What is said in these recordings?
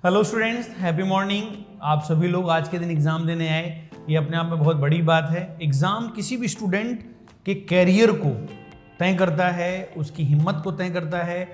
Hello students, happy morning. आप सभी लोग आज के दिन एग्ज़ाम देने आए, ये अपने आप में बहुत बड़ी बात है। एग्ज़ाम किसी भी स्टूडेंट के कैरियर को तय करता है, उसकी हिम्मत को तय करता है।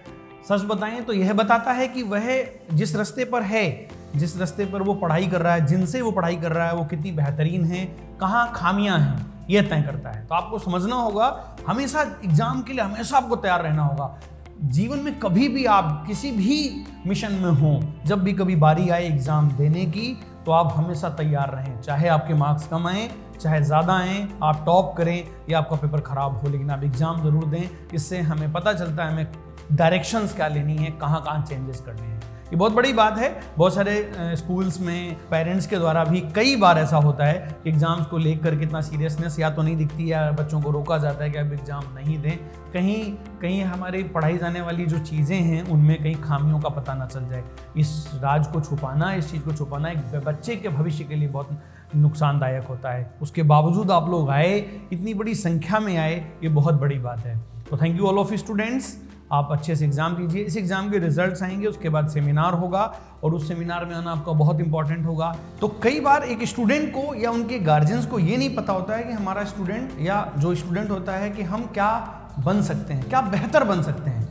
सच बताएं तो यह बताता है कि वह जिस रास्ते पर है, जिस रास्ते पर वो पढ़ाई कर रहा है, जिनसे वो पढ़ाई कर रहा है, वो कितनी बेहतरीन है, कहाँ खामियां हैं, यह तय करता है। तो आपको समझना होगा, हमेशा एग्ज़ाम के लिए हमेशा आपको तैयार रहना होगा। जीवन में कभी भी आप किसी भी मिशन में हो, जब भी कभी बारी आए एग्ज़ाम देने की, तो आप हमेशा तैयार रहें। चाहे आपके मार्क्स कम आएँ, चाहे ज़्यादा आएँ, आप टॉप करें या आपका पेपर ख़राब हो, लेकिन आप एग्ज़ाम ज़रूर दें। इससे हमें पता चलता है हमें डायरेक्शंस क्या लेनी है, कहाँ कहाँ चेंजेस करने हैं। ये बहुत बड़ी बात है। बहुत सारे स्कूल्स में पेरेंट्स के द्वारा भी कई बार ऐसा होता है कि एग्ज़ाम्स को लेकर कितना सीरियसनेस या तो नहीं दिखती, या बच्चों को रोका जाता है कि आप एग्ज़ाम नहीं दें। कहीं कहीं हमारी पढ़ाई जाने वाली जो चीज़ें हैं उनमें कहीं खामियों का पता ना चल जाए। इस राज को छुपाना, इस चीज़ को छुपाना एक बच्चे के भविष्य के लिए बहुत नुकसानदायक होता है। उसके बावजूद आप लोग आए, इतनी बड़ी संख्या में आए, ये बहुत बड़ी बात है। तो thank you all of you students. आप अच्छे से एग्ज़ाम दीजिए। इस एग्ज़ाम के रिजल्ट्स आएंगे, उसके बाद सेमिनार होगा और उस सेमिनार में आना आपका बहुत इंपॉर्टेंट होगा। तो कई बार एक स्टूडेंट को या उनके गार्जियंस को ये नहीं पता होता है कि हमारा स्टूडेंट या जो स्टूडेंट होता है कि हम क्या बन सकते हैं, क्या बेहतर बन सकते हैं।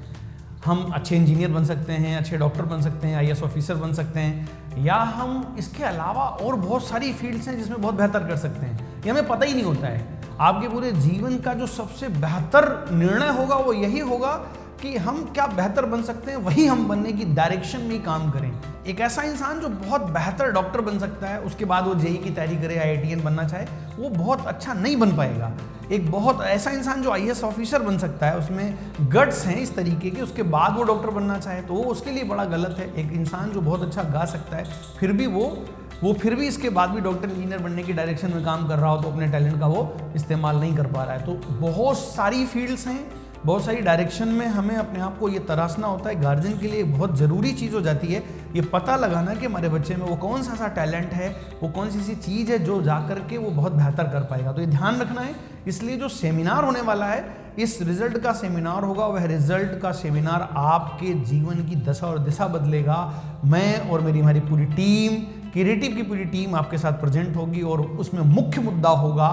हम अच्छे इंजीनियर बन सकते हैं, अच्छे डॉक्टर बन सकते हैं, IAS ऑफिसर बन सकते हैं, या हम इसके अलावा और बहुत सारी फील्ड्स हैं जिसमें बहुत बेहतर कर सकते हैं। ये हमें पता ही नहीं होता है। आपके पूरे जीवन का जो सबसे बेहतर निर्णय होगा वो यही होगा कि हम क्या बेहतर बन सकते हैं, वही हम बनने की डायरेक्शन में काम करें। एक ऐसा इंसान जो बहुत बेहतर डॉक्टर बन सकता है, उसके बाद वो JEE की तैयारी करे, IITian बनना चाहे, वो बहुत अच्छा नहीं बन पाएगा। एक बहुत ऐसा इंसान जो IAS ऑफिसर बन सकता है, उसमें गट्स हैं इस तरीके के, उसके बाद वो डॉक्टर बनना चाहे तो वो उसके लिए बड़ा गलत है। एक इंसान जो बहुत अच्छा गा सकता है, फिर भी वो फिर भी इसके बाद भी डॉक्टर इंजीनियर बनने की डायरेक्शन में काम कर रहा हो, तो अपने टैलेंट का वो इस्तेमाल नहीं कर पा रहा है। तो बहुत सारी फील्ड्स हैं, बहुत सारी डायरेक्शन में हमें अपने आप को ये तराशना होता है। गार्जियन के लिए बहुत ज़रूरी चीज़ हो जाती है ये पता लगाना कि हमारे बच्चे में वो कौन सा ऐसा टैलेंट है, वो कौन सी ऐसी चीज़ है जो जा कर के वो बहुत बेहतर कर पाएगा। तो ये ध्यान रखना है। इसलिए जो सेमिनार होने वाला है, इस रिजल्ट का सेमिनार होगा, वह रिजल्ट का सेमिनार आपके जीवन की दशा और दिशा बदलेगा। मैं और हमारी पूरी टीम, क्रिएटिव की पूरी टीम आपके साथ प्रेजेंट होगी और उसमें मुख्य मुद्दा होगा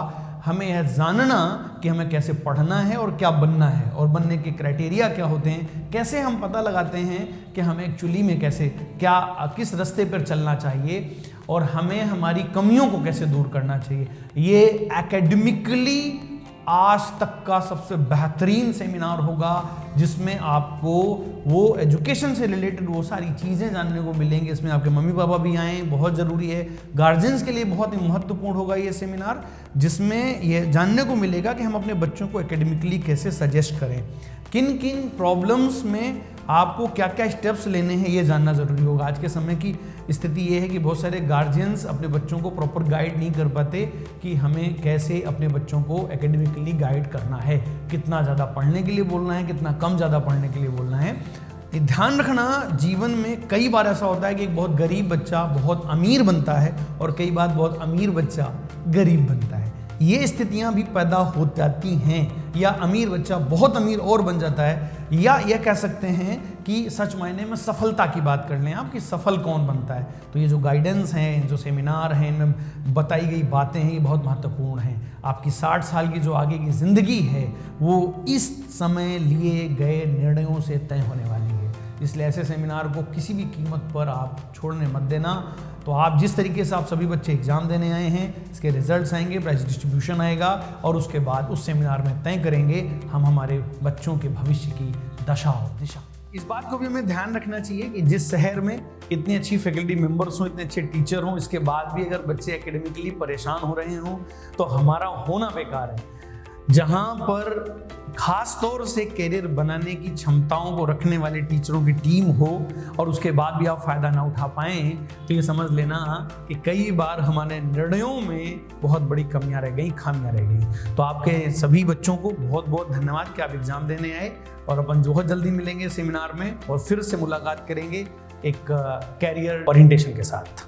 हमें यह जानना कि हमें कैसे पढ़ना है और क्या बनना है, और बनने के क्राइटेरिया क्या होते हैं, कैसे हम पता लगाते हैं कि हमें एक्चुअली में कैसे किस रास्ते पर चलना चाहिए, और हमें हमारी कमियों को कैसे दूर करना चाहिए। ये एकेडमिकली आज तक का सबसे बेहतरीन सेमिनार होगा, जिसमें आपको वो एजुकेशन से रिलेटेड वो सारी चीज़ें जानने को मिलेंगी। इसमें आपके मम्मी पापा भी आएँ, बहुत ज़रूरी है। गार्जियंस के लिए बहुत ही महत्वपूर्ण होगा ये सेमिनार, जिसमें ये जानने को मिलेगा कि हम अपने बच्चों को एकेडमिकली कैसे सजेस्ट करें, किन किन प्रॉब्लम्स में आपको क्या क्या स्टेप्स लेने हैं, ये जानना ज़रूरी होगा। आज के समय की स्थिति ये है कि बहुत सारे गार्जियंस अपने बच्चों को प्रॉपर गाइड नहीं कर पाते कि हमें कैसे अपने बच्चों को एकेडमिकली गाइड करना है, कितना ज़्यादा पढ़ने के लिए बोलना है, कितना कम ज़्यादा पढ़ने के लिए बोलना है। ध्यान रखना, जीवन में कई बार ऐसा होता है कि एक बहुत गरीब बच्चा बहुत अमीर बनता है और कई बार बहुत अमीर बच्चा गरीब बनता है। ये स्थितियां भी पैदा हो जाती हैं, या अमीर बच्चा बहुत अमीर और बन जाता है, या यह कह सकते हैं कि सच मायने में सफलता की बात कर लें आप कि सफल कौन बनता है। तो ये जो गाइडेंस हैं, जो सेमिनार हैं, इनमें बताई गई बातें हैं, ये बहुत महत्वपूर्ण हैं। आपकी 60 साल की जो आगे की ज़िंदगी है वो इस समय लिए गए निर्णयों से तय होने वाली है। इसलिए ऐसे सेमिनार को किसी भी कीमत पर आप छोड़ने मत देना। तो आप जिस तरीके से आप सभी बच्चे एग्ज़ाम देने आए हैं, इसके रिजल्ट्स आएंगे, प्राइज डिस्ट्रीब्यूशन आएगा, और उसके बाद उस सेमिनार में तय करेंगे हम हमारे बच्चों के भविष्य की दशा और दिशा। इस बात को भी हमें ध्यान रखना चाहिए कि जिस शहर में इतनी अच्छी फैकल्टी मेंबर्स हों, इतने अच्छे टीचर हों, इसके बाद भी अगर बच्चे एकेडमिकली परेशान हो रहे हों तो हमारा होना बेकार है। जहाँ पर खास तौर से कैरियर बनाने की क्षमताओं को रखने वाले टीचरों की टीम हो और उसके बाद भी आप फ़ायदा ना उठा पाएँ, तो ये समझ लेना कि कई बार हमारे निर्णयों में बहुत बड़ी कमियां रह गई, खामियां रह गई। तो आपके सभी बच्चों को बहुत बहुत धन्यवाद कि आप एग्ज़ाम देने आए, और अपन बहुत जल्दी मिलेंगे सेमिनार में और फिर से मुलाकात करेंगे एक कैरियर ओरिएंटेशन के साथ।